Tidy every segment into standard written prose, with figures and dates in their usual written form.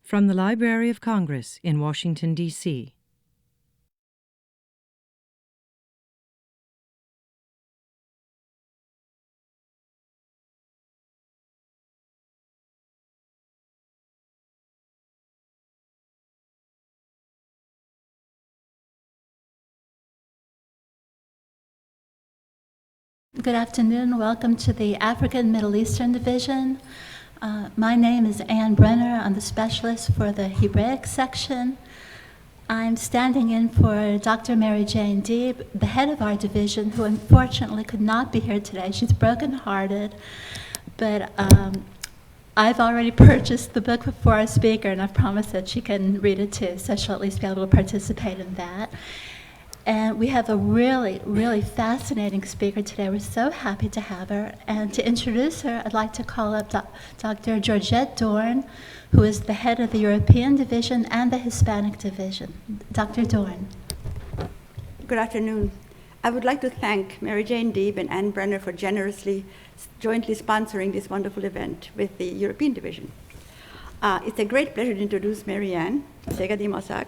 From the Library of Congress in Washington, D.C. Good afternoon. Welcome to the African Middle Eastern Division. My name is Ann Brenner. I'm the specialist for the Hebraic section. I'm standing in for Dr. Mary Jane Deeb, the head of our division, who unfortunately could not be here today. She's brokenhearted, but I've already purchased the book for our speaker, and I've promised that she can read it too, so she'll at least be able to participate in that. And we have a really, really fascinating speaker today. We're so happy to have her. And to introduce her, I'd like to call up Dr. Georgette Dorn, who is the head of the European Division and the Hispanic Division. Dr. Dorn. Good afternoon. I would like to thank Mary Jane Deeb and Ann Brenner for generously jointly sponsoring this wonderful event with the European Division. It's a great pleasure to introduce Marianne Szegedy-Maszák,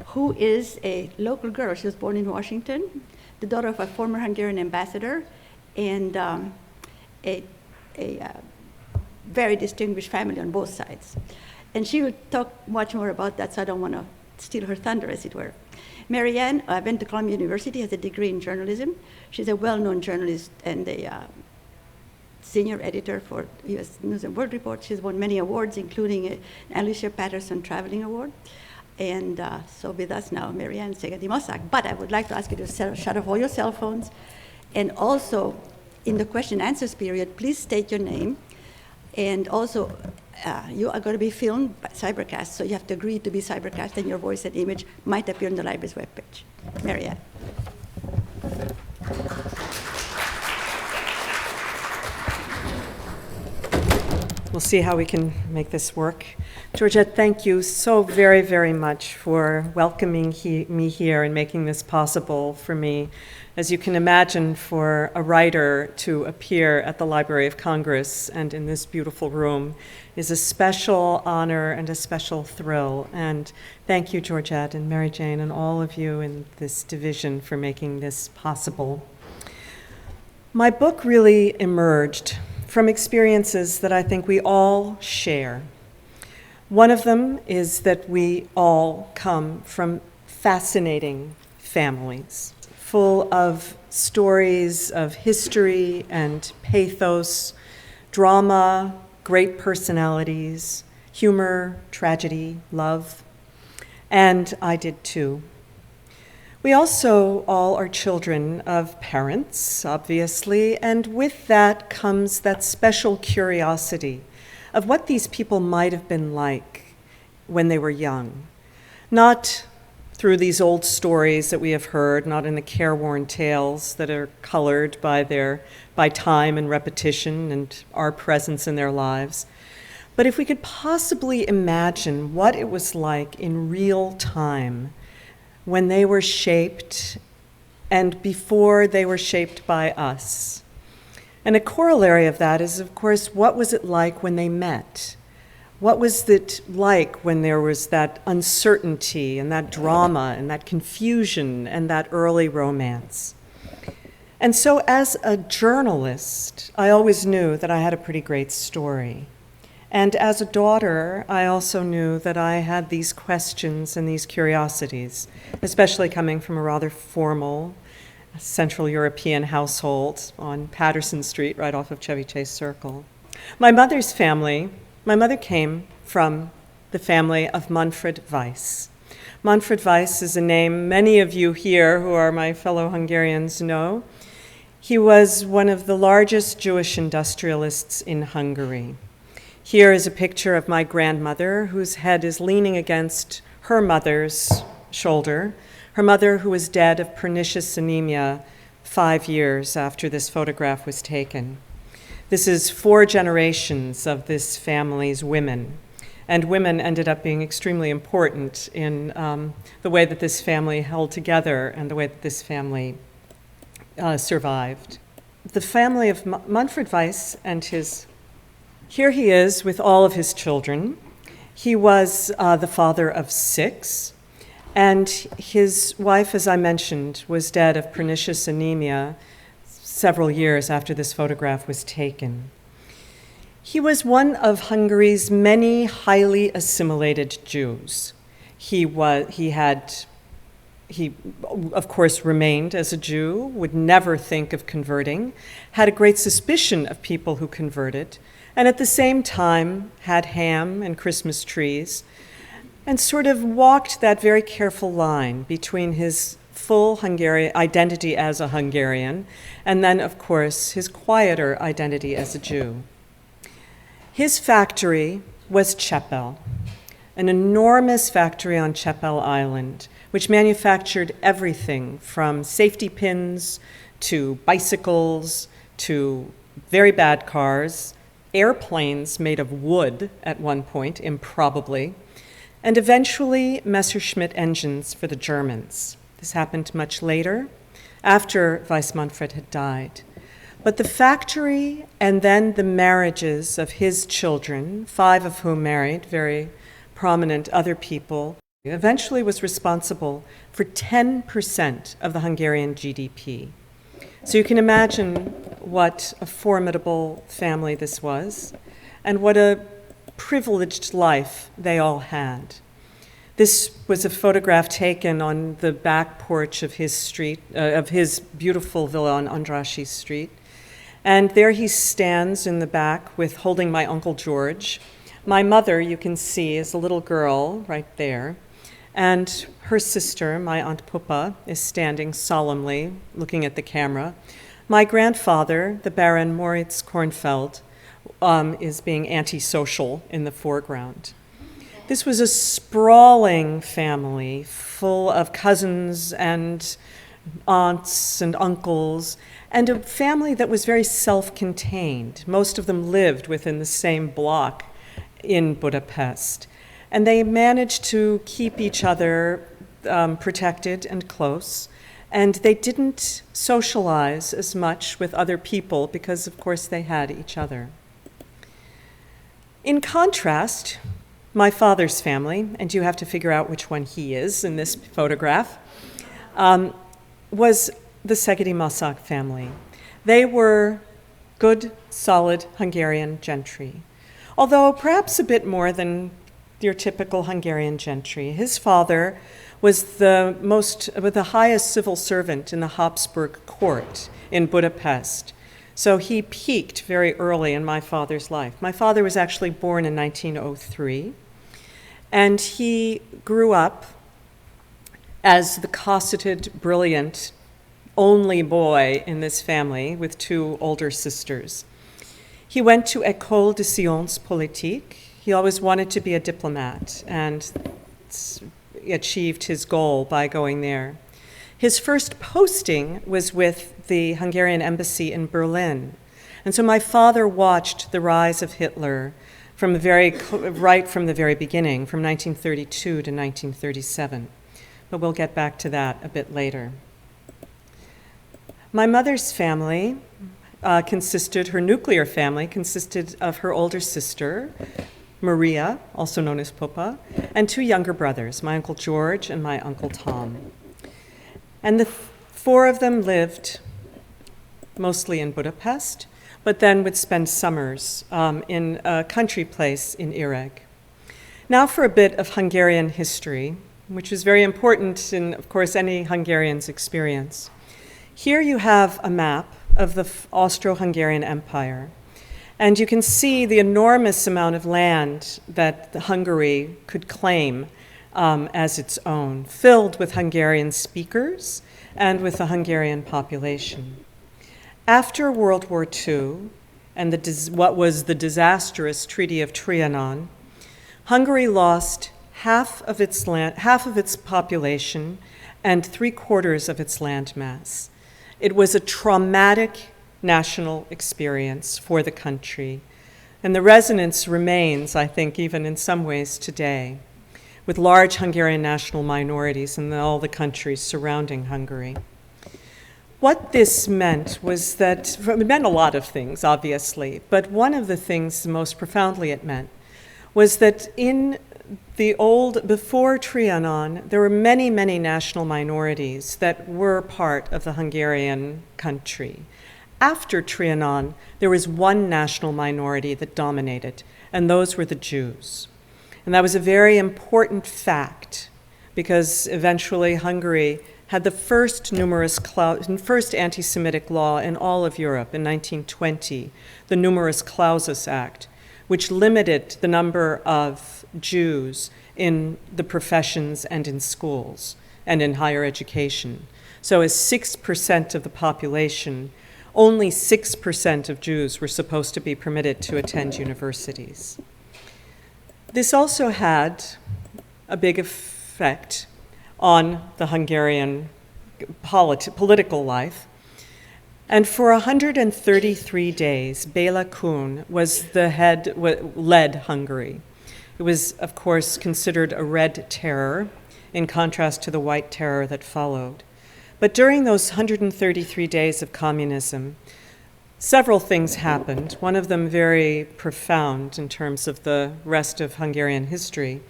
who is a local girl. She was born in Washington, the daughter of a former Hungarian ambassador, and a very distinguished family on both sides. And she will talk much more about that, so I don't want to steal her thunder, as it were. Marianne went to Columbia University, has a degree in journalism. She's a well-known journalist and a senior editor for U.S. News and World Report. She's won many awards, including an Alicia Patterson Traveling Award. And so with us now, Marianne Szegedy-Maszák. But I would like to ask you to shut off all your cell phones. And also, in the question and answers period, please state your name. And also, you are going to be filmed by Cybercast, so you have to agree to be Cybercast, and your voice and image might appear on the library's webpage. Marianne. We'll see how we can make this work. Georgette, thank you so very, very much for welcoming me here and making this possible for me. As you can imagine, for a writer to appear at the Library of Congress and in this beautiful room is a special honor and a special thrill. And thank you, Georgette and Mary Jane and all of you in this division for making this possible. My book really emerged from experiences that I think we all share. One of them is that we all come from fascinating families, full of stories of history and pathos, drama, great personalities, humor, tragedy, love, and I did too. We also all are children of parents, obviously, and with that comes that special curiosity of what these people might have been like when they were young. Not through these old stories that we have heard, not in the careworn tales that are colored by time and repetition and our presence in their lives, but if we could possibly imagine what it was like in real time when they were shaped and before they were shaped by us. And a corollary of that is, of course, what was it like when they met? What was it like when there was that uncertainty and that drama and that confusion and that early romance? And so as a journalist, I always knew that I had a pretty great story. And as a daughter, I also knew that I had these questions and these curiosities, especially coming from a rather formal Central European household on Patterson Street, right off of Chevy Chase Circle. My mother's family, my mother came from the family of Manfred Weiss. Manfred Weiss is a name many of you here who are my fellow Hungarians know. He was one of the largest Jewish industrialists in Hungary. Here is a picture of my grandmother, whose head is leaning against her mother's shoulder, her mother who was dead of pernicious anemia 5 years after this photograph was taken. This is 4 generations of this family's women, and women ended up being extremely important in the way that this family held together and the way that this family survived. The family of Manfred Weiss and here he is with all of his children. He was the father of 6, and his wife, as I mentioned, was dead of pernicious anemia several years after this photograph was taken. He was one of Hungary's many highly assimilated Jews. He of course remained as a Jew, would never think of converting, had a great suspicion of people who converted, and at the same time had ham and Christmas trees, and sort of walked that very careful line between his full Hungarian identity as a Hungarian and then, of course, his quieter identity as a Jew. His factory was Csepel, an enormous factory on Csepel Island, which manufactured everything from safety pins to bicycles to very bad cars, airplanes made of wood at one point, improbably, and eventually Messerschmitt engines for the Germans. This happened much later, after Weiss Manfred had died. But the factory and then the marriages of his children, 5 of whom married very prominent other people, eventually was responsible for 10% of the Hungarian GDP. So you can imagine what a formidable family this was and what a privileged life they all had. This was a photograph taken on the back porch of his street, of his beautiful villa on Andrássy Street. And there he stands in the back with holding my Uncle George. My mother, you can see, is a little girl right there. And her sister, my Aunt Pupa, is standing solemnly, looking at the camera. My grandfather, the Baron Moritz Kornfeld, is being antisocial in the foreground. This was a sprawling family full of cousins and aunts and uncles, and a family that was very self-contained. Most of them lived within the same block in Budapest. And they managed to keep each other protected and close. And they didn't socialize as much with other people because, of course, they had each other. In contrast, my father's family, and you have to figure out which one he is in this photograph, was the Szegedy-Maszák family. They were good, solid Hungarian gentry, although perhaps a bit more than your typical Hungarian gentry. His father was the highest civil servant in the Habsburg court in Budapest. So he peaked very early in my father's life. My father was actually born in 1903, and he grew up as the cosseted, brilliant, only boy in this family with 2 older sisters. He went to École de Sciences Politiques. He always wanted to be a diplomat and achieved his goal by going there. His first posting was with the Hungarian embassy in Berlin. And so my father watched the rise of Hitler right from the very beginning, from 1932 to 1937. But we'll get back to that a bit later. My mother's family her nuclear family consisted of her older sister, Maria, also known as Pupa, and 2 younger brothers, my Uncle George and my Uncle Tom. And the 4 of them lived mostly in Budapest, but then would spend summers in a country place in Ireg. Now for a bit of Hungarian history, which is very important in, of course, any Hungarian's experience. Here you have a map of the Austro-Hungarian Empire. And you can see the enormous amount of land that Hungary could claim as its own, filled with Hungarian speakers and with the Hungarian population. After World War II and what was the disastrous Treaty of Trianon, Hungary lost half of its population and 3/4 of its landmass. It was a traumatic national experience for the country. And the resonance remains, I think, even in some ways today, with large Hungarian national minorities in all the countries surrounding Hungary. What this meant was that, it meant a lot of things, obviously, but one of the things most profoundly it meant was that in before Trianon, there were many, many national minorities that were part of the Hungarian country. After Trianon, there was one national minority that dominated, and those were the Jews. And that was a very important fact, because eventually Hungary had the first anti-Semitic law in all of Europe in 1920, the Numerus Clausus Act, which limited the number of Jews in the professions and in schools and in higher education. So as 6% of the population, only 6% of Jews were supposed to be permitted to attend universities. This also had a big effect on the Hungarian political life. And for 133 days, Béla Kun led Hungary. It was, of course, considered a red terror, in contrast to the white terror that followed. But during those 133 days of communism, several things happened, one of them very profound in terms of the rest of Hungarian history.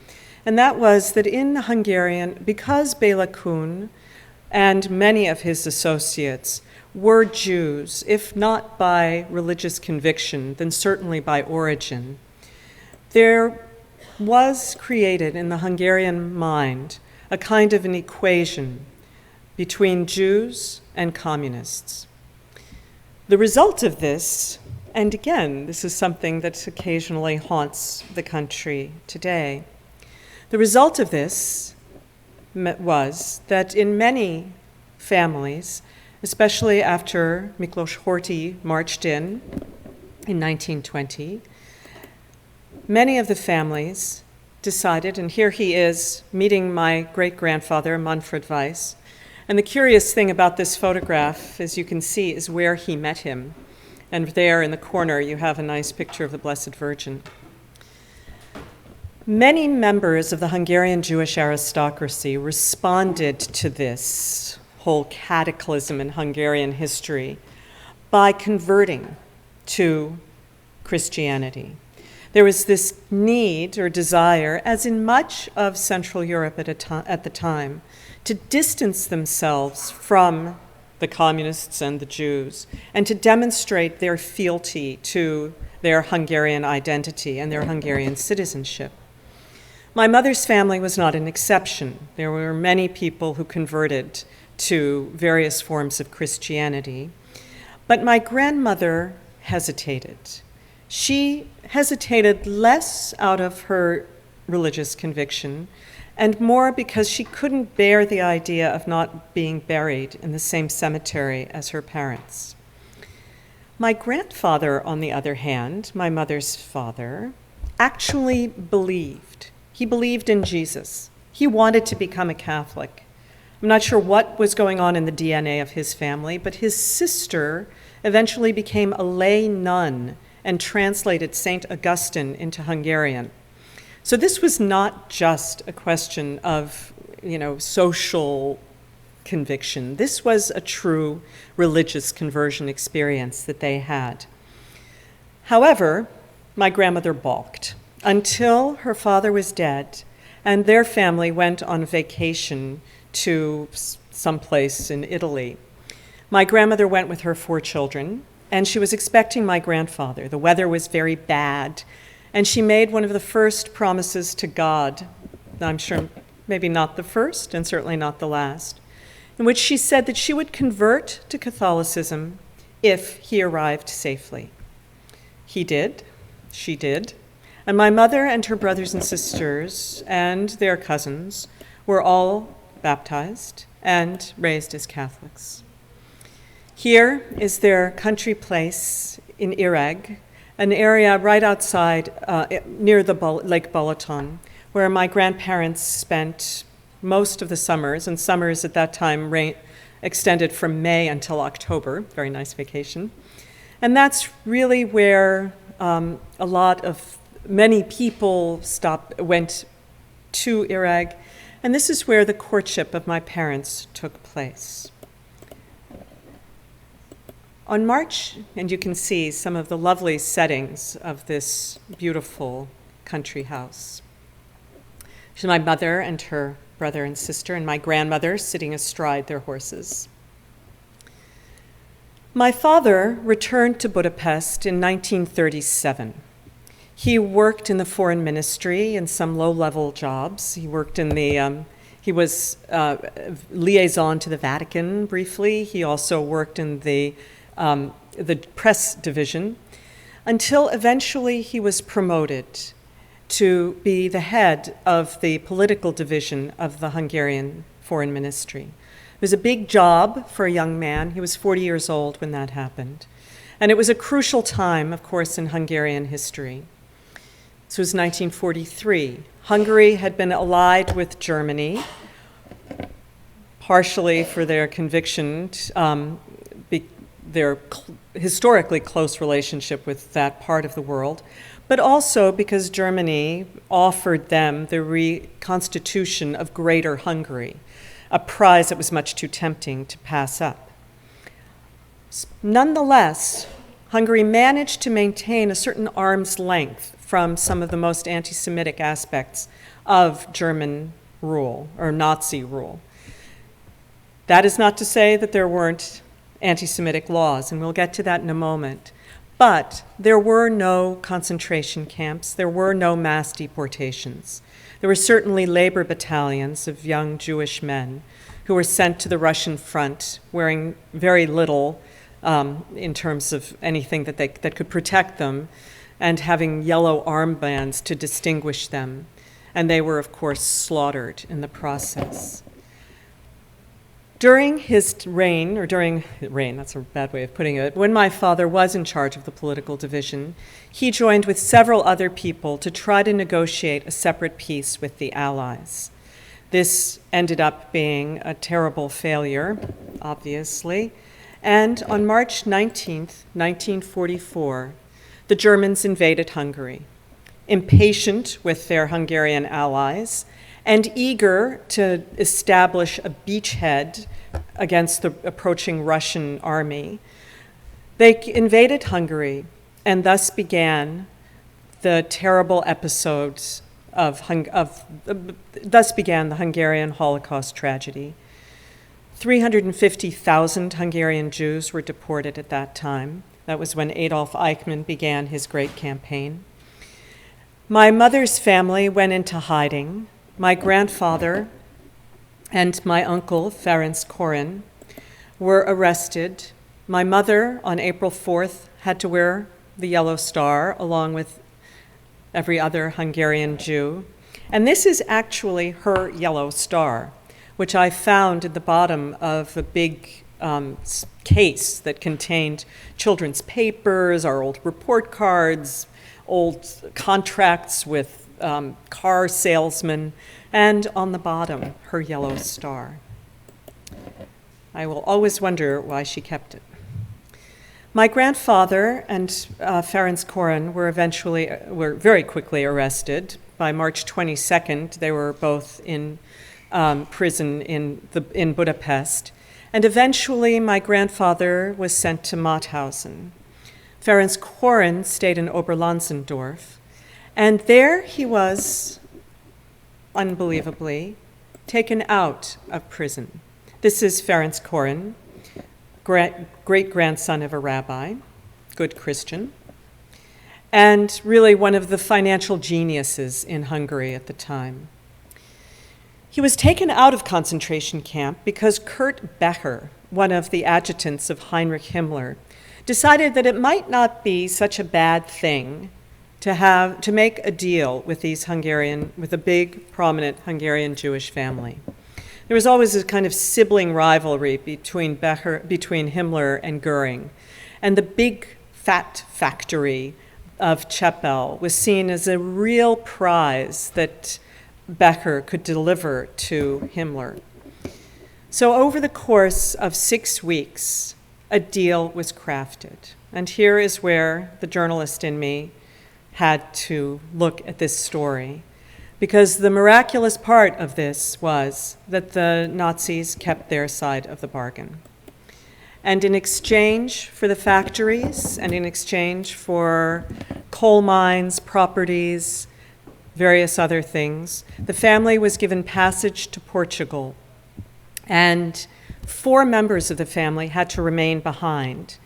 And that was that in Hungarian, because Béla Kun and many of his associates were Jews, if not by religious conviction, then certainly by origin, there was created in the Hungarian mind a kind of an equation between Jews and communists. The result of this, and again, this is something that occasionally haunts the country today, the result of this was that in many families, especially after Miklos Horthy marched in 1920, many of the families decided, and here he is meeting my great-grandfather, Manfred Weiss, and the curious thing about this photograph, as you can see, is where he met him. And there in the corner, you have a nice picture of the Blessed Virgin. Many members of the Hungarian Jewish aristocracy responded to this whole cataclysm in Hungarian history by converting to Christianity. There was this need or desire, as in much of Central Europe at the time, to distance themselves from the communists and the Jews and to demonstrate their fealty to their Hungarian identity and their Hungarian citizenship. My mother's family was not an exception. There were many people who converted to various forms of Christianity, but my grandmother hesitated. She hesitated less out of her religious conviction and more because she couldn't bear the idea of not being buried in the same cemetery as her parents. My grandfather, on the other hand, my mother's father, actually believed. He believed in Jesus. He wanted to become a Catholic. I'm not sure what was going on in the DNA of his family, but his sister eventually became a lay nun and translated St. Augustine into Hungarian. So this was not just a question of, social conviction. This was a true religious conversion experience that they had. However, my grandmother balked until her father was dead and their family went on vacation to someplace in Italy. My grandmother went with her 4 children, and she was expecting my grandfather. The weather was very bad, and she made one of the first promises to God, I'm sure maybe not the first and certainly not the last, in which she said that she would convert to Catholicism if he arrived safely. He did, she did, and my mother and her brothers and sisters and their cousins were all baptized and raised as Catholics. Here is their country place in Ireg, an area right outside near the Lake Balaton, where my grandparents spent most of the summers, and summers at that time extended from May until October. Very nice vacation. And that's really where many people went to Ireg, and this is where the courtship of my parents took place. On March, and you can see some of the lovely settings of this beautiful country house. She's my mother and her brother and sister, and my grandmother sitting astride their horses. My father returned to Budapest in 1937. He worked in the foreign ministry in some low-level jobs. He worked in the, he was liaison to the Vatican briefly. He also worked in the press division until eventually he was promoted to be the head of the political division of the Hungarian foreign ministry. It was a big job for a young man. He was 40 years old when that happened. And it was a crucial time, of course, in Hungarian history. This was 1943. Hungary had been allied with Germany, partially for their conviction, their historically close relationship with that part of the world, but also because Germany offered them the reconstitution of Greater Hungary, a prize that was much too tempting to pass up. Nonetheless, Hungary managed to maintain a certain arm's length from some of the most anti-Semitic aspects of German rule, or Nazi rule. That is not to say that there weren't anti-Semitic laws, and we'll get to that in a moment. But there were no concentration camps. There were no mass deportations. There were certainly labor battalions of young Jewish men who were sent to the Russian front wearing very little in terms of anything that could protect them, and having yellow armbands to distinguish them. And they were, of course, slaughtered in the process. During his reign, that's a bad way of putting it, when my father was in charge of the political division, he joined with several other people to try to negotiate a separate peace with the Allies. This ended up being a terrible failure, obviously, and on March 19th, 1944, the Germans invaded Hungary, impatient with their Hungarian allies, and eager to establish a beachhead against the approaching Russian army. They invaded Hungary, and thus began the terrible episodes thus began the Hungarian Holocaust tragedy. 350,000 Hungarian Jews were deported at that time. That was when Adolf Eichmann began his great campaign. My mother's family went into hiding. My grandfather and my uncle, Ferenc Koren, were arrested. My mother, on April 4th, had to wear the yellow star along with every other Hungarian Jew. And this is actually her yellow star, which I found at the bottom of a big case that contained children's papers, our old report cards, old contracts with car salesmen, and on the bottom, her yellow star. I will always wonder why she kept it. My grandfather and Ferenc Koren were very quickly arrested. By March 22nd, they were both in prison in Budapest. And eventually, my grandfather was sent to Mauthausen. Ferenc Koren stayed in Oberlansendorf. And there he was, unbelievably, taken out of prison. This is Ferenc Koren, great-grandson of a rabbi, good Christian, and really one of the financial geniuses in Hungary at the time. He was taken out of concentration camp because Kurt Becher, one of the adjutants of Heinrich Himmler, decided that it might not be such a bad thing to make a deal with with a big, prominent Hungarian Jewish family. There was always a kind of sibling rivalry between Himmler and Goering, and the big fat factory of Chapel was seen as a real prize that Becher could deliver to Himmler. So over the course of 6 weeks, a deal was crafted. And here is where the journalist in me had to look at this story, because the miraculous part of this was that the Nazis kept their side of the bargain. And in exchange for the factories, and in exchange for coal mines, properties, various other things, the family was given passage to Portugal, and 4 members of the family had to remain behind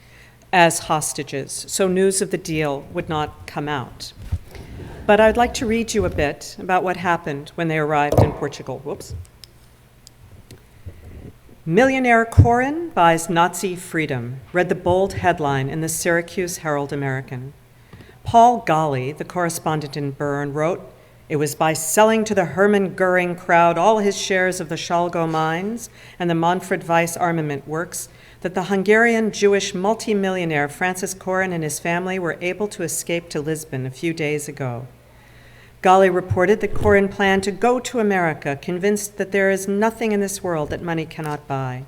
as hostages, so news of the deal would not come out. But I'd like to read you a bit about what happened when they arrived in Portugal. Whoops. Millionaire Corin buys Nazi freedom, read the bold headline in the Syracuse Herald-American. Paul Golly, the correspondent in Bern, wrote, "It was by selling to the Hermann Goering crowd all his shares of the Schalgo mines and the Manfred Weiss armament works that the Hungarian Jewish multimillionaire Francis Corin and his family were able to escape to Lisbon a few days ago." Golly reported that Corin planned to go to America, convinced that there is nothing in this world that money cannot buy.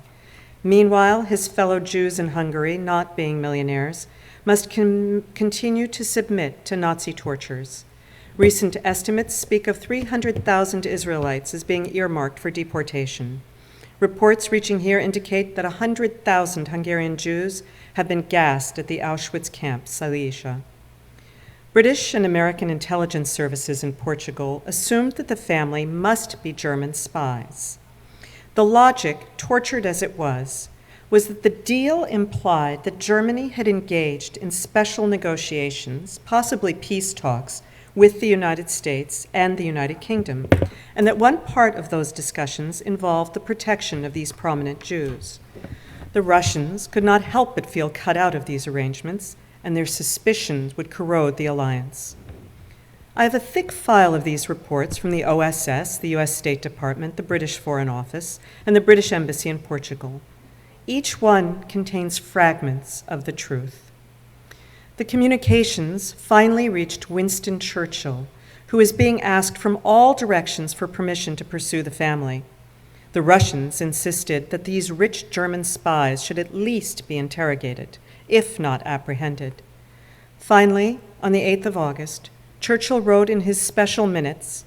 Meanwhile, his fellow Jews in Hungary, not being millionaires, must continue to submit to Nazi tortures. Recent estimates speak of 300,000 Israelites as being earmarked for deportation. Reports reaching here indicate that 100,000 Hungarian Jews have been gassed at the Auschwitz camp, Silesia. British and American intelligence services in Portugal assumed that the family must be German spies. The logic, tortured as it was that the deal implied that Germany had engaged in special negotiations, possibly peace talks, with the United States and the United Kingdom, and that one part of those discussions involved the protection of these prominent Jews. The Russians could not help but feel cut out of these arrangements, and their suspicions would corrode the alliance. I have a thick file of these reports from the OSS, the US State Department, the British Foreign Office, and the British Embassy in Portugal. Each one contains fragments of the truth. The communications finally reached Winston Churchill, who is being asked from all directions for permission to pursue the family. The Russians insisted that these rich German spies should at least be interrogated, if not apprehended. Finally, on the 8th of August, Churchill wrote in his special minutes,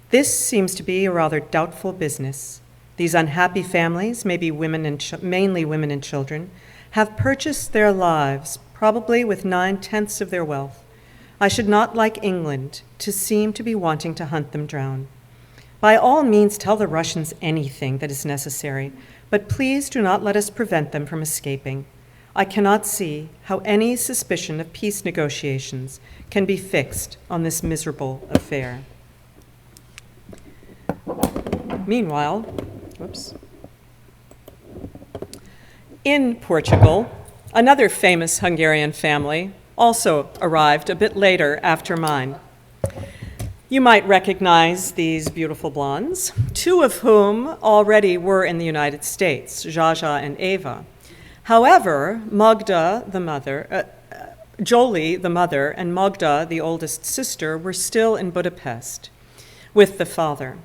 "This seems to be a rather doubtful business. These unhappy families, mainly women and children, have purchased their lives, probably with 9/10 of their wealth. I should not like England to seem to be wanting to hunt them down. By all means tell the Russians anything that is necessary, but please do not let us prevent them from escaping. I cannot see how any suspicion of peace negotiations can be fixed on this miserable affair." Meanwhile, in Portugal, another famous Hungarian family also arrived a bit later after mine. You might recognize these beautiful blondes, 2 of whom already were in the United States, Jaja and Eva. However, Magda, the mother, Jolie, the mother, and Magda, the oldest sister, were still in Budapest with the father.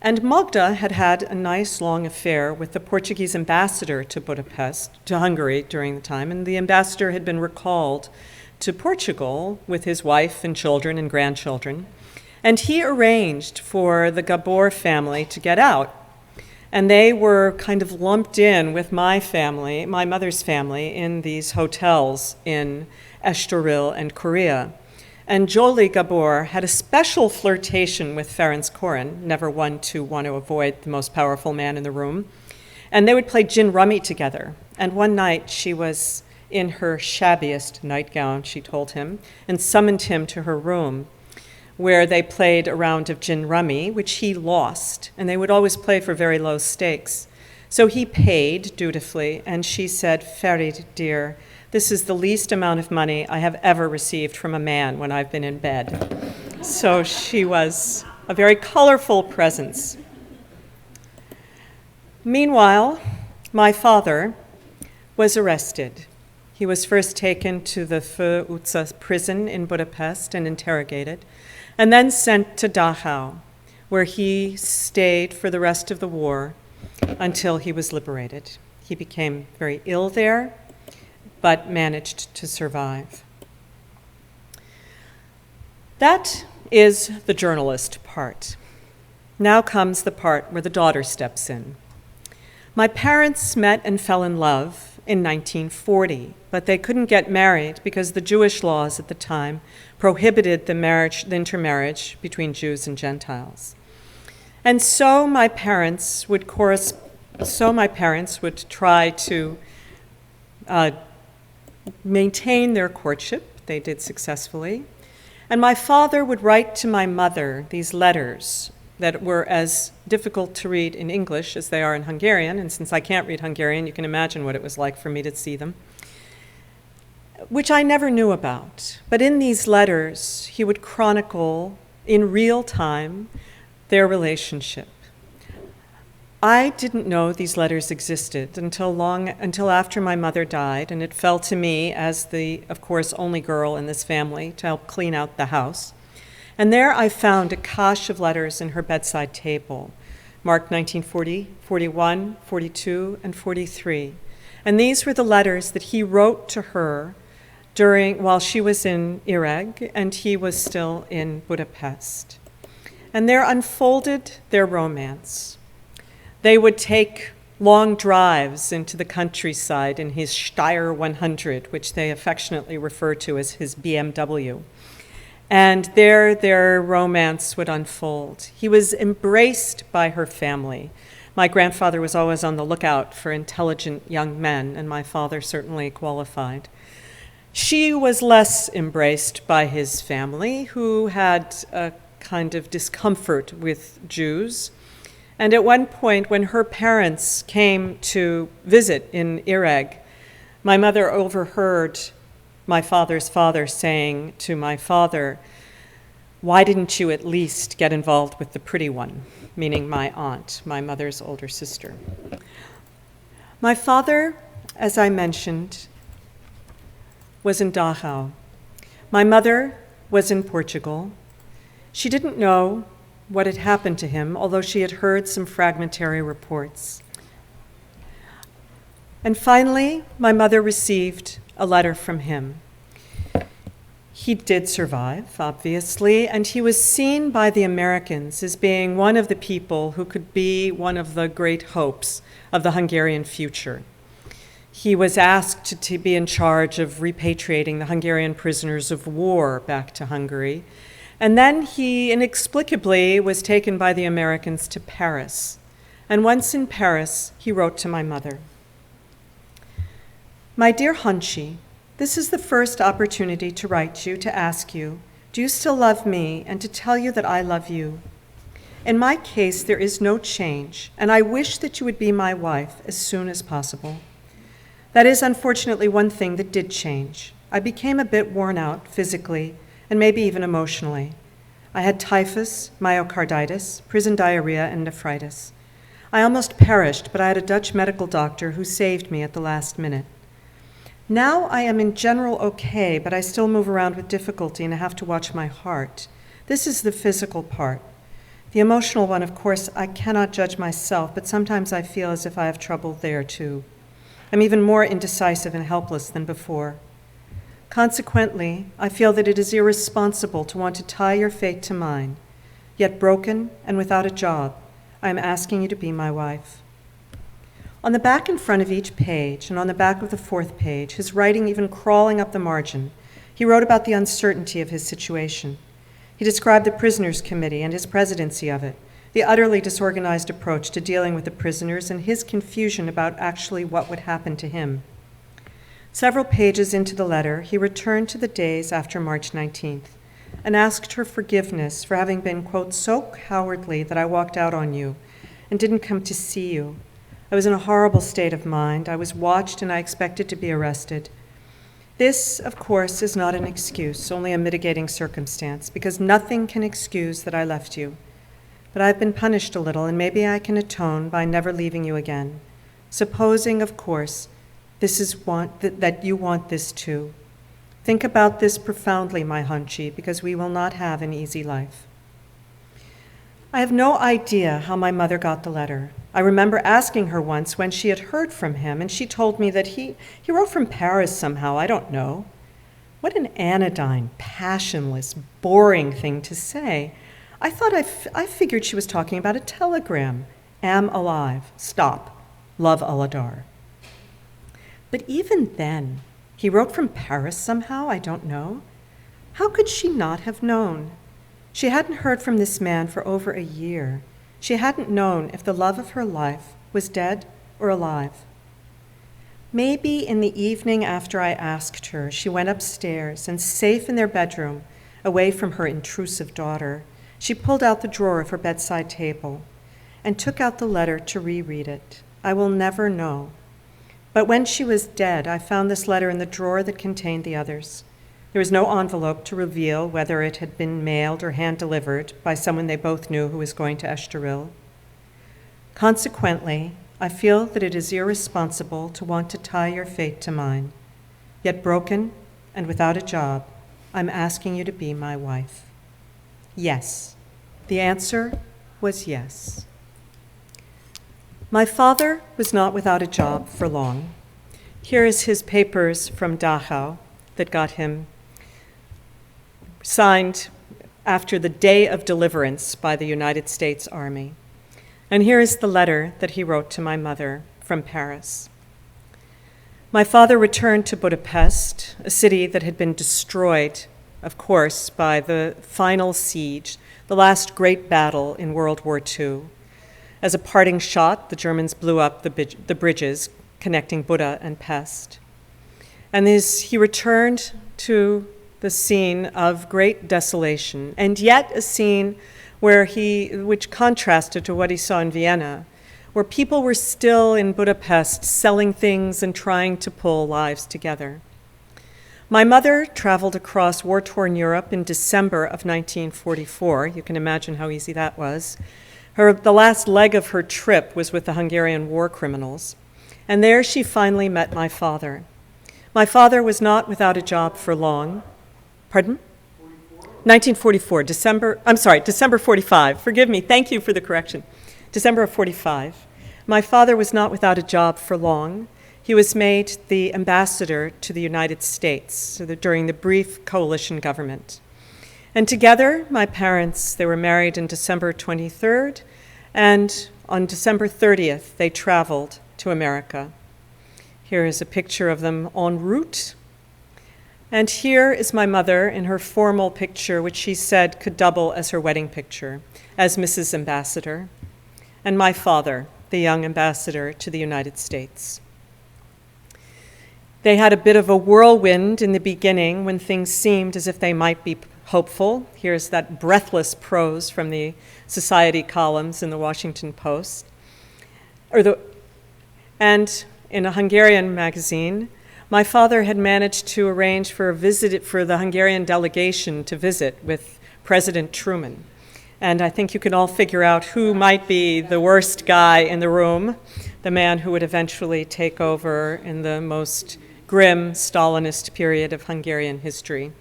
And Magda had had a nice long affair with the Portuguese ambassador to Hungary during the time, and the ambassador had been recalled to Portugal with his wife and children and grandchildren. And he arranged for the Gabor family to get out. And they were kind of lumped in with my family, my mother's family, in these hotels in Estoril and Korea. And Jolie Gabor had a special flirtation with Ferenc Corin, never one to want to avoid the most powerful man in the room. And they would play gin rummy together. And one night she was in her shabbiest nightgown, she told him, and summoned him to her room, where they played a round of gin rummy, which he lost, and they would always play for very low stakes. So he paid dutifully, and she said, "Ferid, dear, this is the least amount of money I have ever received from a man when I've been in bed." So she was a very colorful presence. Meanwhile, my father was arrested. He was first taken to the Fő utca prison in Budapest and interrogated, and then sent to Dachau, where he stayed for the rest of the war until he was liberated. He became very ill there, but managed to survive. That is the journalist part. Now comes the part where the daughter steps in. My parents met and fell in love in 1940, but they couldn't get married because the Jewish laws at the time prohibited the intermarriage between Jews and Gentiles. And so my parents would try to maintain their courtship. They did successfully. And my father would write to my mother these letters that were as difficult to read in English as they are in Hungarian, and since I can't read Hungarian, you can imagine what it was like for me to see them, which I never knew about. But in these letters, he would chronicle in real time their relationship. I didn't know these letters existed until after my mother died, and it fell to me, as the, of course, only girl in this family, to help clean out the house. And there I found a cache of letters in her bedside table, marked 1940, 41, 42, and 43. And these were the letters that he wrote to her while she was in Ireg and he was still in Budapest. And there unfolded their romance. They would take long drives into the countryside in his Steyr 100, which they affectionately refer to as his BMW. And there their romance would unfold. He was embraced by her family. My grandfather was always on the lookout for intelligent young men, and my father certainly qualified. She was less embraced by his family, who had a kind of discomfort with Jews. And at one point, when her parents came to visit in Ireg, my mother overheard my father's father saying to my father, "Why didn't you at least get involved with the pretty one?" Meaning my aunt, my mother's older sister. My father, as I mentioned, was in Dachau. My mother was in Portugal. She didn't know what had happened to him, although she had heard some fragmentary reports. And finally, my mother received a letter from him. He did survive, obviously, and he was seen by the Americans as being one of the people who could be one of the great hopes of the Hungarian future. He was asked to be in charge of repatriating the Hungarian prisoners of war back to Hungary, and then he inexplicably was taken by the Americans to Paris. And once in Paris, he wrote to my mother, "My dear Hunchi, this is the first opportunity to write you, to ask you, do you still love me, and to tell you that I love you? In my case, there is no change, and I wish that you would be my wife as soon as possible. That is, unfortunately, one thing that did change. I became a bit worn out physically, and maybe even emotionally. I had typhus, myocarditis, prison diarrhea, and nephritis. I almost perished, but I had a Dutch medical doctor who saved me at the last minute. Now I am in general okay, but I still move around with difficulty and I have to watch my heart. This is the physical part. The emotional one, of course, I cannot judge myself, but sometimes I feel as if I have trouble there too. I'm even more indecisive and helpless than before. Consequently, I feel that it is irresponsible to want to tie your fate to mine. Yet broken and without a job, I am asking you to be my wife." On the back and front of each page, and on the back of the fourth page, his writing even crawling up the margin, he wrote about the uncertainty of his situation. He described the prisoners' committee and his presidency of it, the utterly disorganized approach to dealing with the prisoners, and his confusion about actually what would happen to him. Several pages into the letter, he returned to the days after March 19th and asked her forgiveness for having been, quote, "so cowardly that I walked out on you and didn't come to see you. I was in a horrible state of mind. I was watched and I expected to be arrested. This, of course, is not an excuse, only a mitigating circumstance, because nothing can excuse that I left you. But I've been punished a little, and maybe I can atone by never leaving you again. Supposing, of course, that you want this too. Think about this profoundly, my Hunchi, because we will not have an easy life." I have no idea how my mother got the letter. I remember asking her once when she had heard from him, and she told me that he wrote from Paris somehow, I don't know. What an anodyne, passionless, boring thing to say. I figured she was talking about a telegram. Am alive. Stop. Love Aladar. But even then, he wrote from Paris somehow, I don't know. How could she not have known? She hadn't heard from this man for over a year. She hadn't known if the love of her life was dead or alive. Maybe in the evening after I asked her, she went upstairs and, safe in their bedroom, away from her intrusive daughter, she pulled out the drawer of her bedside table and took out the letter to reread it. I will never know. But when she was dead, I found this letter in the drawer that contained the others. There was no envelope to reveal whether it had been mailed or hand-delivered by someone they both knew who was going to Estoril. Consequently, I feel that it is irresponsible to want to tie your fate to mine. Yet broken and without a job, I'm asking you to be my wife. Yes. The answer was yes. My father was not without a job for long. Here is his papers from Dachau that got him signed after the day of deliverance by the United States Army. And here is the letter that he wrote to my mother from Paris. My father returned to Budapest, a city that had been destroyed, of course, by the final siege, the last great battle in World War II. As a parting shot, the Germans blew up the bridges connecting Buda and Pest. And he returned to the scene of great desolation, and yet a scene which contrasted to what he saw in Vienna, where people were still in Budapest selling things and trying to pull lives together. My mother traveled across war-torn Europe in December of 1944. You can imagine how easy that was. The last leg of her trip was with the Hungarian war criminals, and there she finally met my father. My father was not without a job for long. Pardon? 1944, December 45. Forgive me, thank you for the correction. December of 45. My father was not without a job for long. He was made the ambassador to the United States during the brief coalition government. And together, my parents, they were married on December 23rd, and on December 30th, they traveled to America. Here is a picture of them en route. And here is my mother in her formal picture, which she said could double as her wedding picture, as Mrs. Ambassador, and my father, the young ambassador to the United States. They had a bit of a whirlwind in the beginning when things seemed as if they might be hopeful. Here's that breathless prose from the society columns in the Washington Post. And in a Hungarian magazine, my father had managed to arrange for a visit for the Hungarian delegation to visit with President Truman. And I think you can all figure out who might be the worst guy in the room, the man who would eventually take over in the most grim Stalinist period of Hungarian history.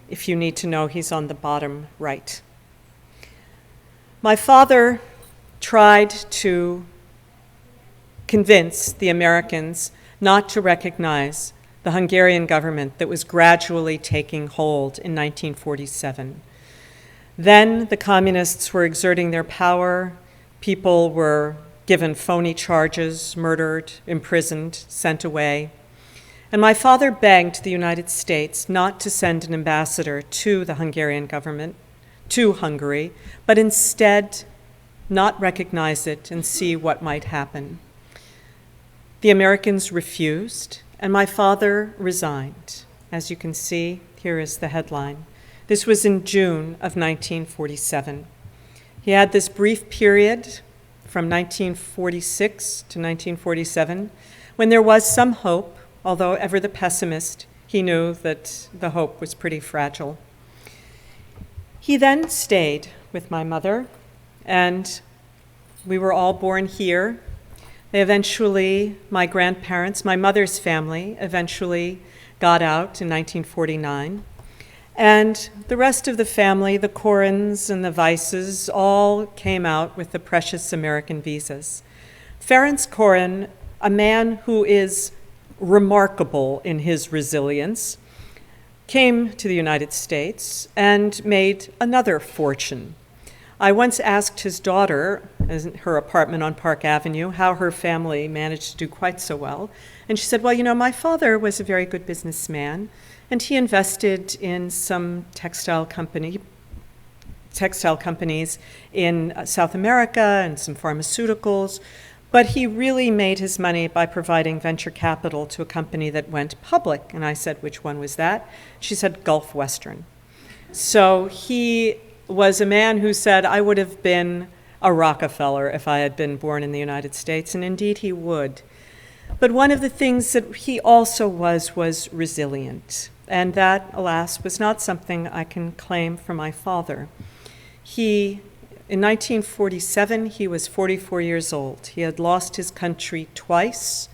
If you need to know, he's on the bottom right. My father tried to convince the Americans not to recognize the Hungarian government that was gradually taking hold in 1947. Then the communists were exerting their power. People were given phony charges, murdered, imprisoned, sent away. And my father begged the United States not to send an ambassador to the Hungarian government, to Hungary, but instead not recognize it and see what might happen. The Americans refused, and my father resigned. As you can see, here is the headline. This was in June of 1947. He had this brief period from 1946 to 1947 when there was some hope, although ever the pessimist, he knew that the hope was pretty fragile. He then stayed with my mother, and we were all born here. They eventually, my grandparents, my mother's family, eventually got out in 1949. And the rest of the family, the Corins and the Weisses, all came out with the precious American visas. Ferenc Korin, a man who is remarkable in his resilience, came to the United States and made another fortune. I once asked his daughter, as her apartment on Park Avenue, how her family managed to do quite so well. And she said, well, you know, my father was a very good businessman, and he invested in some textile companies in South America and some pharmaceuticals, but he really made his money by providing venture capital to a company that went public. And I said, which one was that? She said, Gulf Western. So he was a man who said, I would have been a Rockefeller if I had been born in the United States, and indeed he would. But one of the things that he also was resilient, and that, alas, was not something I can claim for my father. In 1947, he was 44 years old. He had lost his country twice,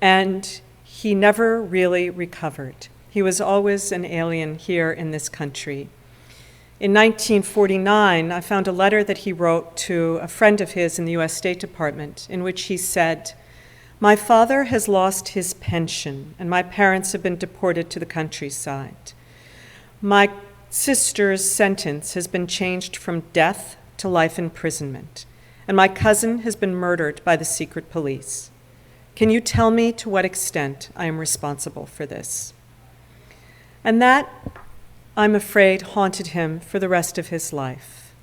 and he never really recovered. He was always an alien here in this country. In 1949, I found a letter that he wrote to a friend of his in the U.S. State Department, in which he said, my father has lost his pension, and my parents have been deported to the countryside. My sister's sentence has been changed from death to life imprisonment, and my cousin has been murdered by the secret police. Can you tell me to what extent I am responsible for this? And that, I'm afraid, haunted him for the rest of his life.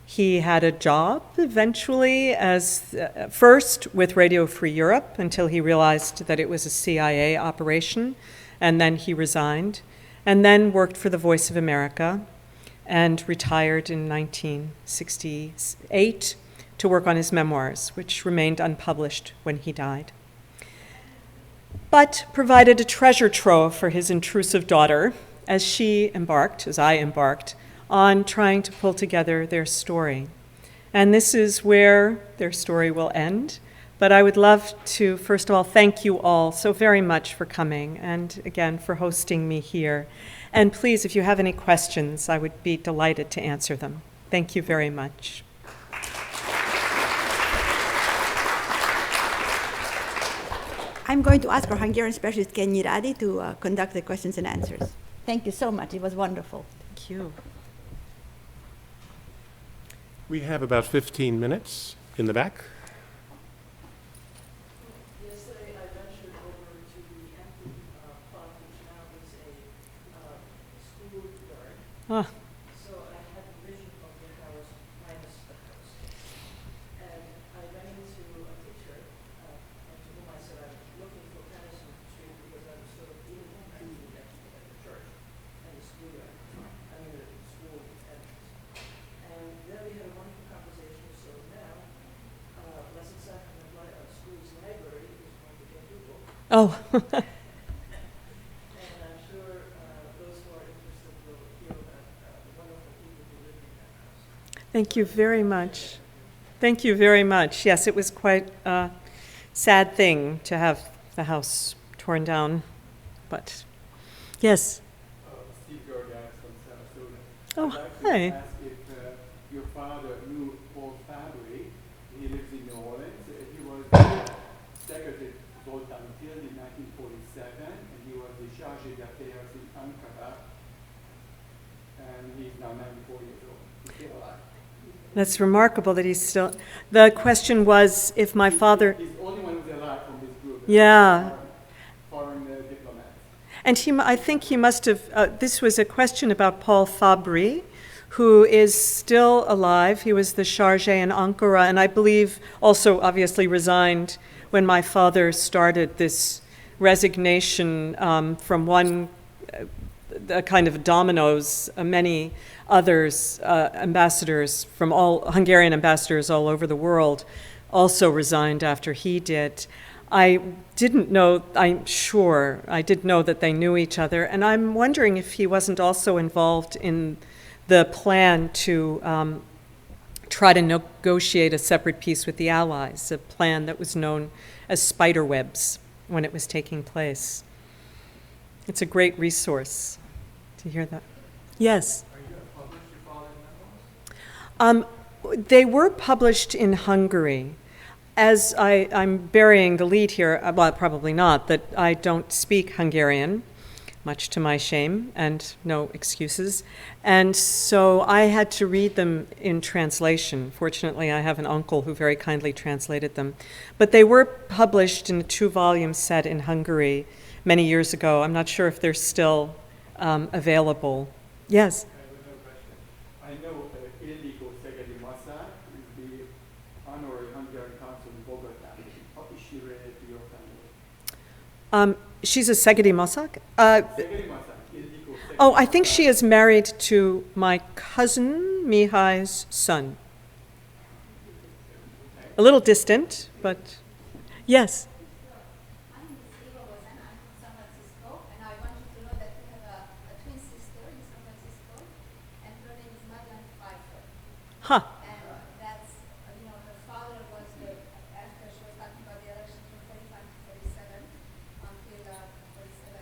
He had a job eventually as first with Radio Free Europe until he realized that it was a CIA operation, and then he resigned, and then worked for the Voice of America and retired in 1968 to work on his memoirs, which remained unpublished when he died, but provided a treasure trove for his intrusive daughter as I embarked, on trying to pull together their story. And this is where their story will end. But I would love to, first of all, thank you all so very much for coming, and again, for hosting me here. And please, if you have any questions, I would be delighted to answer them. Thank you very much. I'm going to ask our Hungarian specialist, Ken Nyíradi, to conduct the questions and answers. Thank you so much. It was wonderful. Thank you. We have about 15 minutes in the back. Yesterday, I ventured over to the empty plot, which now is a schoolyard. So I had a vision of the house minus the house. And I ran into a teacher, to whom I said I'm looking for Patterson Street because I'm sort of in at the church and the schoolyard. I mean, the school entrance. And then we had a wonderful conversation. So now, Blessed Sacrament School's library is going to get Google. Oh. And I'm sure those who are interested will hear about the wonderful people who live in that house. Thank you very much. Thank you very much. Yes, it was quite a sad thing to have the house torn down, but yes. Steve Georgette from Sarasota. Oh, I'd like to hi. ask if your father knew Paul Fabry. He lives in New Orleans. He was secretary to Zoltán until in 1947, and he was the chargé d'affaires in Ankara, and he's now 94 years old. He's still alive. That's remarkable that he's still. The question was if my father. He's the only one who's alive from this group. Yeah. Foreign diplomats. And I think he must have, this was a question about Paul Fabry, who is still alive. He was the chargé in Ankara, and I believe also obviously resigned when my father started this resignation from one kind of dominoes, many others, ambassadors from Hungarian ambassadors all over the world also resigned after he did. I didn't know, I'm sure, I did know that they knew each other, and I'm wondering if he wasn't also involved in the plan to try to negotiate a separate peace with the Allies, a plan that was known as spiderwebs when it was taking place. It's a great resource to hear that. Yes? Are you going to publish your father's memoirs? They were published in Hungary. As I'm burying the lead here, well, probably not, that I don't speak Hungarian. much to my shame, and no excuses. And so I had to read them in translation. Fortunately, I have an uncle who very kindly translated them. But they were published in a 2-volume set in Hungary many years ago. I'm not sure if they're still available. Yes? I have another question. I know Ildikó Szegedy-Maszák is the honorary Hungarian consul in Bogota. How is she related to your family? She's a Szegedy-Maszák? Szegedy-Maszák, Ildikó Szegedy-Maszák. Oh, I think she is married to my cousin Mihai's son. A little distant, but yes. My name is Eva Rosen. I'm from San Francisco, and I want you to know that we have a twin sister in San Francisco, and her name is Marianne Pfeiffer. Huh. And that's, her father was after she was talking about the election from 45 to 47, until 47.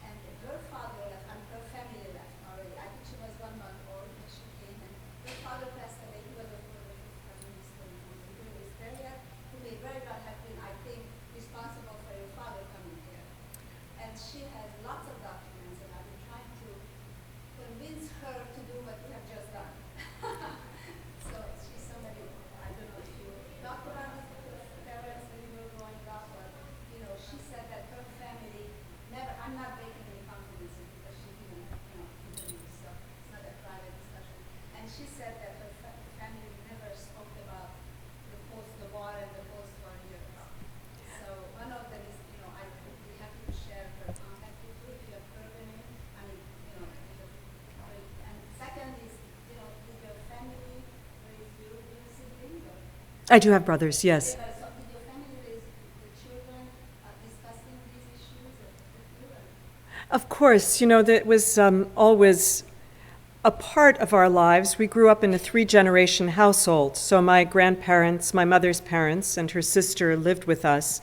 And her father left, and her family left already. I think she was 1 month old when she came, and her father passed away. He was, of course, the fifth prime minister in this period, who may very well have been, I think, responsible for your father coming here. And she has lots of documents, and I've been trying to convince her to do what we have just done. So she's somebody, I don't know if you talked about this with your parents when you were growing up, but, she said that her family never, I'm not breaking any confidences because she didn't, interview, so it's not a private discussion. And she said that her family never spoke about the war and the post-war years. So one of them is, I would be happy to share her contact with you if you have heard the name. I mean, and second is, did your family raise you, sibling? Or, I do have brothers, yes. so did your family raise the children discussing these issues with you? Of course, that was always a part of our lives. We grew up in a 3-generation household. So my grandparents, my mother's parents, and her sister lived with us.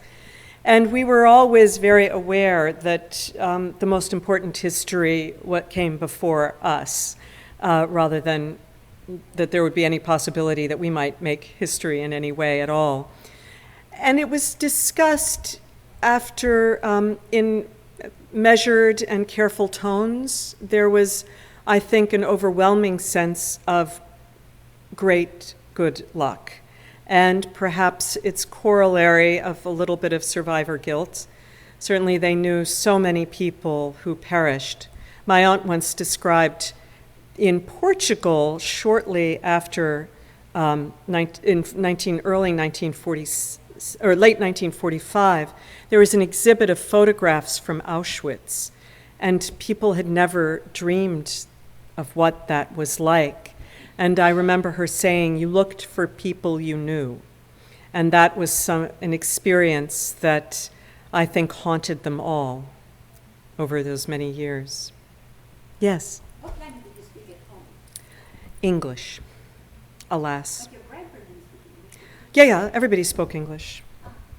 And we were always very aware that the most important history, what came before us, rather than that there would be any possibility that we might make history in any way at all. And it was discussed after, in measured and careful tones. There was, I think, an overwhelming sense of great good luck, and perhaps its corollary of a little bit of survivor guilt. Certainly they knew so many people who perished. My aunt once described in Portugal, shortly after early 1940, or late 1945, there was an exhibit of photographs from Auschwitz, and people had never dreamed of what that was like. And I remember her saying, you looked for people you knew. And that was an experience that I think haunted them all over those many years. Yes? What language did you speak at home? English, alas. But your grandparents didn't speak English. Yeah, everybody spoke English.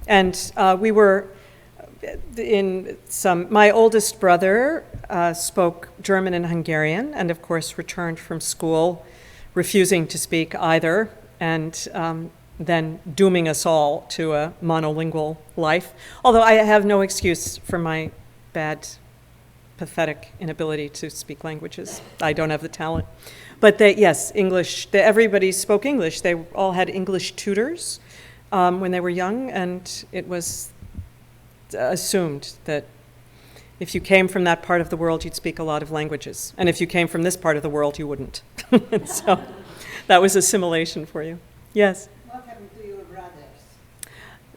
And we were my oldest brother spoke German and Hungarian, and of course returned from school refusing to speak either, and then dooming us all to a monolingual life. Although I have no excuse for my bad, pathetic inability to speak languages. I don't have the talent. But yes, English, everybody spoke English. They all had English tutors when they were young, and it was assumed that if you came from that part of the world, you'd speak a lot of languages. And if you came from this part of the world, you wouldn't. So that was assimilation for you. Yes? What happened to your brothers?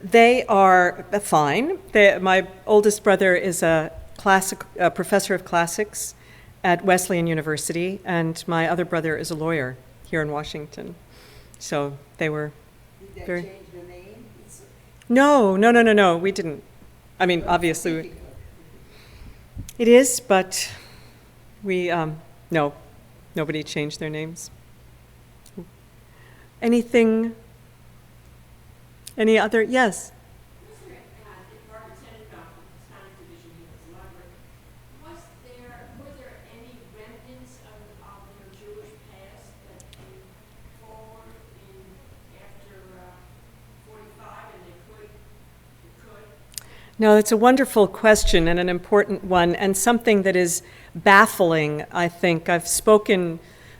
They are fine. My oldest brother is a professor of classics at Wesleyan University, and my other brother is a lawyer here in Washington. So they were Did they very... change the name? No, we didn't. I mean, obviously, it is, but we, no, nobody changed their names. Any other, yes? Were there any remnants of your Jewish past that came forward after 45, and they could? No, it's a wonderful question and an important one, and something that is baffling, I think. I've spoken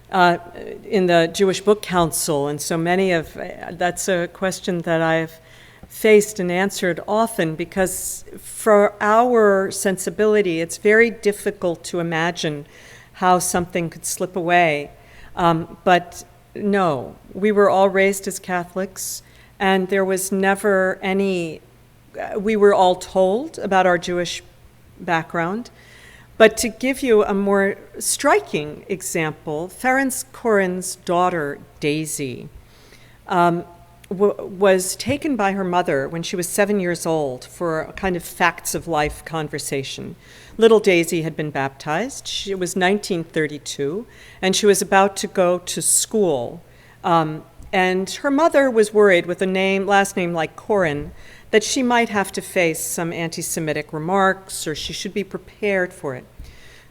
in the Jewish Book Council, and so that's a question that I've faced and answered often, because for our sensibility, it's very difficult to imagine how something could slip away. But no, we were all raised as Catholics, and there was never we were all told about our Jewish background. But to give you a more striking example, Ferenc Koren's daughter, Daisy, was taken by her mother when she was 7 years old for a kind of facts of life conversation. Little Daisy had been baptized. It was 1932, and she was about to go to school. And her mother was worried, with a last name like Koren, that she might have to face some anti-Semitic remarks, or she should be prepared for it.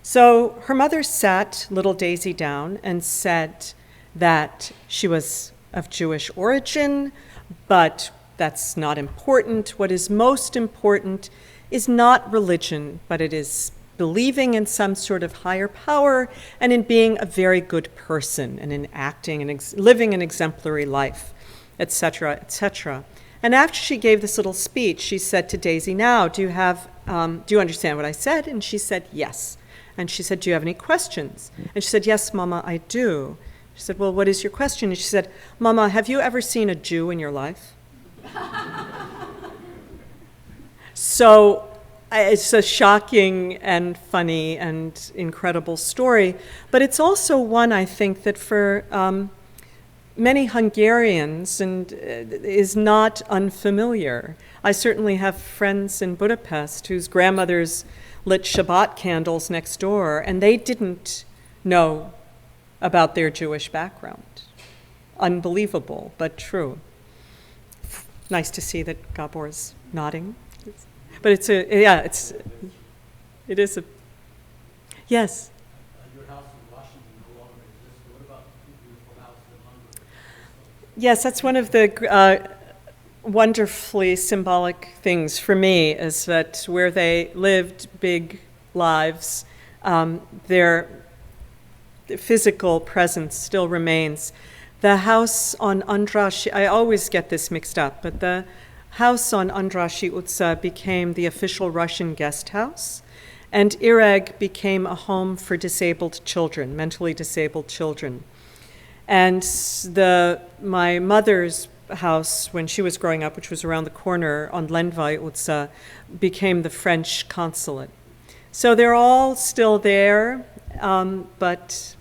So her mother sat little Daisy down and said that she was of Jewish origin, but that's not important. What is most important is not religion, but it is believing in some sort of higher power and in being a very good person and in acting and living an exemplary life, etc., etc. And after she gave this little speech, she said to Daisy, "Now, do you understand what I said?" And she said, "Yes." And she said, "Do you have any questions?" And she said, "Yes, Mama, I do." She said, "Well, what is your question?" And she said, "Mama, have you ever seen a Jew in your life?" So it's a shocking and funny and incredible story, but it's also one, I think, that for many Hungarians is not unfamiliar. I certainly have friends in Budapest whose grandmothers lit Shabbat candles next door, and they didn't know about their Jewish background. Unbelievable, but true. Nice to see that Gabor's nodding. But it is a, yes. Your house in Washington no longer exists. What about the beautiful house in Hungary? Yes, that's one of the wonderfully symbolic things for me, is that where they lived big lives, their physical presence still remains. The house on Andrassy, I always get this mixed up, but the house on Andrassy Utca became the official Russian guest house, and Ireg became a home for disabled children, mentally disabled children. And my mother's house, when she was growing up, which was around the corner on Lendvai Utca, became the French consulate. So they're all still there, but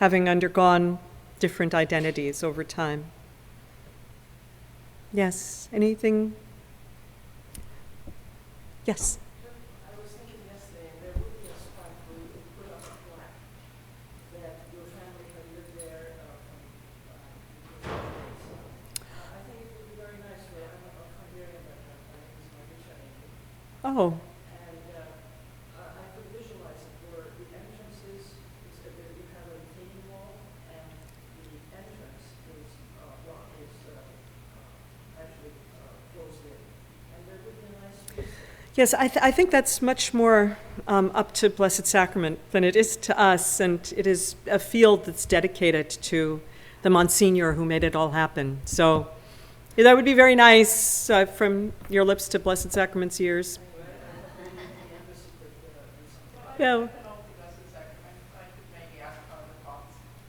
having undergone different identities over time. Yes, anything? Yes. I was thinking yesterday, there would be a spot where you could put up a plaque that your family had lived there for decades. I think it would be very nice for I'm a Hungarian background. My name is Marianne. Oh, And I could visualize it where the entrances, you have a retaining wall, and the entrance is actually closed in. And there would be a nice space there. yes, I think that's much more up to Blessed Sacrament than it is to us, and it is a field that's dedicated to the Monsignor who made it all happen. So that would be very nice from your lips to Blessed Sacrament's ears. Yeah.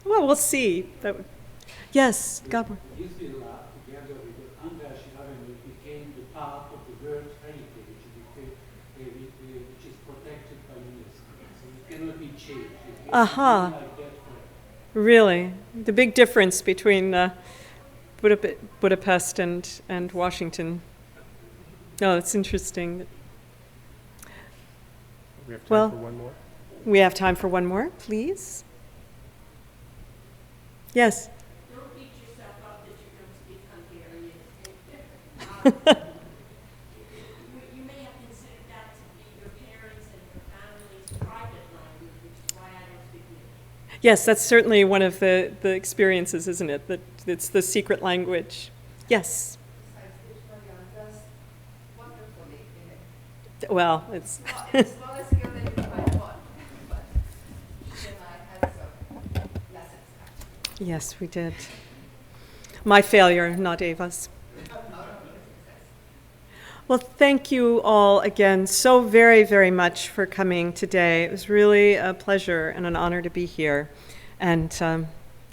Well, we'll see. Yes, Gabor. This villa, together with the Andrássy Avenue, became the part of the World Heritage, which is protected by UNESCO. So it cannot be changed. It's Aha. like that forever. Really, the big difference between Budapest and Washington. No, it's interesting. We have time Well- for one more? We have time for one more, please. Yes. Don't beat yourself up that you don't speak Hungarian. You may have considered that to be your parents and your family's private language, which is why I don't speak English. Yes, that's certainly one of the experiences, isn't it? That it's the secret language. Yes. Besides which Marianne does wonderfully in it. Well, it's, It's not a skill that you find one, but she and I had some lessons actually. yes, we did. My failure, not Ava's. Well, thank you all again so very, very much for coming today. It was really a pleasure and an honor to be here. And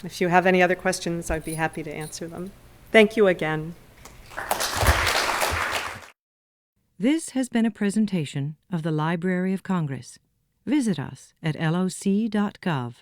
if you have any other questions, I'd be happy to answer them. Thank you again. This has been a presentation of the Library of Congress. Visit us at loc.gov.